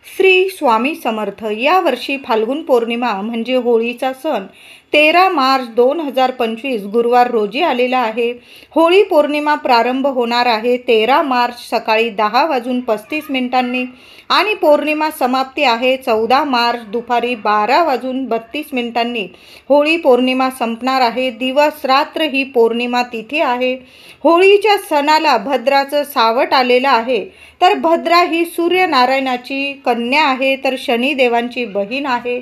श्री स्वामी समर्थ। या वर्षी फाल्गुन पौर्णिमा म्हणजे होळीचा सण 13 मार्च 2025 गुरुवार रोजी आलेला आहे। होळी पौर्णिमा प्रारंभ होणार आहे 13 मार्च सकाळी 10:35 आणि पौर्णिमा समाप्ती आहे 14 मार्च दुपारी 12:32 होळी पौर्णिमा संपणार आहे। दिवस रात्र ही पौर्णिमा तिथी आहे। होळीच्या सणाला भद्राचं सावट आलेलं आहे। तर भद्रा ही सूर्यनारायणाची कन्या आहे, तर शनिदेवांची बहीण आहे।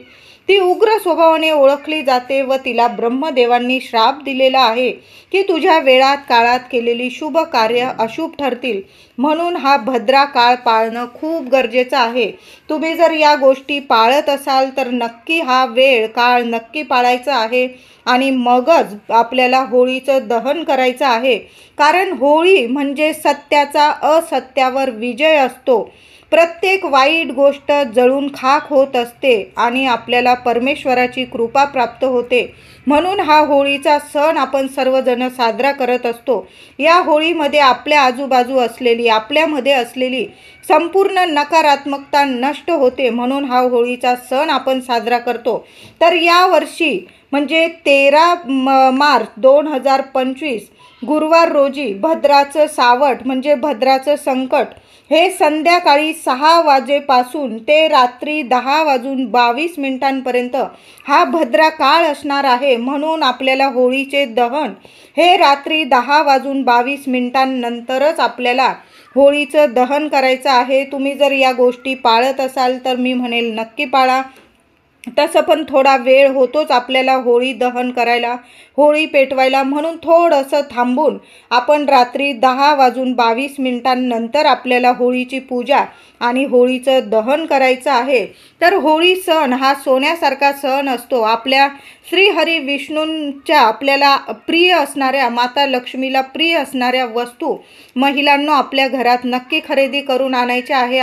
ती उग्र स्वभावाने ओळखली जाते व तिला ब्रह्मदेवांनी श्राप दिलेला आहे की तुझ्या वेळात काळात केलेली शुभ कार्य अशुभ ठरतील, म्हणून हा भद्रा काळ पाळणं खूप गरजेचं आहे। तुम्ही जर या गोष्टी पाळत असाल तर नक्की हा वेळ काळ नक्की पाळायचा आहे आणि मगच आपल्याला होळीचं दहन करायचं आहे। कारण होळी म्हणजे सत्याचा असत्यावर विजय असतो। प्रत्येक वाईट गोष्ट जळून खाक होत असते आणि आपल्याला परमेश्वराची कृपा प्राप्त होते, म्हणून हा होळीचा सण आपण सर्वजण साजरा करत असतो। या होळीमध्ये आपल्या आजूबाजू असलेली आपल्यामध्ये असलेली संपूर्ण नकारात्मकता नष्ट होते, म्हणून हा होळीचा सण आपण साजरा करतो। तर या वर्षी म्हणजे 13 मार्च 2025 गुरुवार रोजी भद्राचं सावट म्हणजे भद्राचं संकट हे संध्याकाळी 6 वाजेपासून ते रात्री 10:22 हा भद्रा काळ असणार आहे। म्हणून आपल्याला होळीचे दहन हे रात्री 10:22 नंतरच आपल्याला होळीचं दहन करायचं आहे। तुम्ही जर या गोष्टी पाळत असाल तर मी म्हणेल नक्की पाळा। तसं पण थोडा वेळ होतोच आपल्याला होळी दहन करायला, होळी पेटवायला, म्हणून थोडंसं थांबून आपण रात्री 10:22 नंतर आपल्याला होळीची पूजा आणि होळीचं दहन करायचं आहे। तर होळी सण हा सोन्यासारखा सण असतो। आपल्या श्रीहरी विष्णूंच्या आपल्याला प्रिय असणाऱ्या माता लक्ष्मीला प्रिय असणाऱ्या वस्तू महिलांनो आपल्या घरात नक्की खरेदी करून आणायच्या आहे।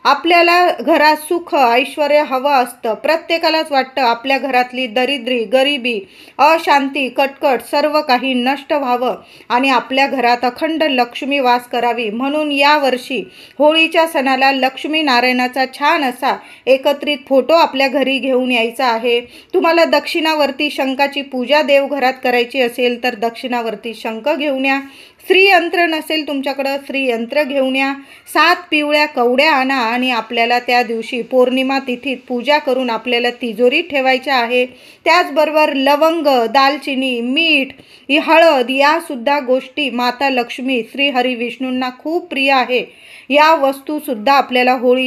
आपल्याला घरात सुख ऐश्वर्य हवं असतं। प्रत्येकालाच वाटतं आपल्या घरातली दरिद्री गरिबी अशांती कटकट सर्व काही नष्ट व्हावं आणि आपल्या घरात अखंड लक्ष्मी वास करावी, म्हणून या वर्षी होळीच्या सणाला लक्ष्मी नारायणाचा छान असा एकत्रित फोटो आपल्या घरी घेऊन यायचा आहे। तुम्हाला दक्षिणावर्ती शंखाची पूजा देवघरात करायची असेल तर दक्षिणावर्ती शंख घेऊन या। श्रीयंत्र नसेल तुमच्याकडं श्रीयंत्र घेऊन या। 7 पिवळ्या कवड्या आणा आणि आपल्याला त्या दिवशी पौर्णिमा तिथीत पूजा करून आपल्याला तिजोरीत ठेवायच्या आहे। त्याचबरोबर लवंग दालचिनी मीठ हळद या सुद्धा गोष्टी माता लक्ष्मी श्री हरी विष्णूंना खूप प्रिय आहे। या वस्तू सुद्धा आपल्याला होळी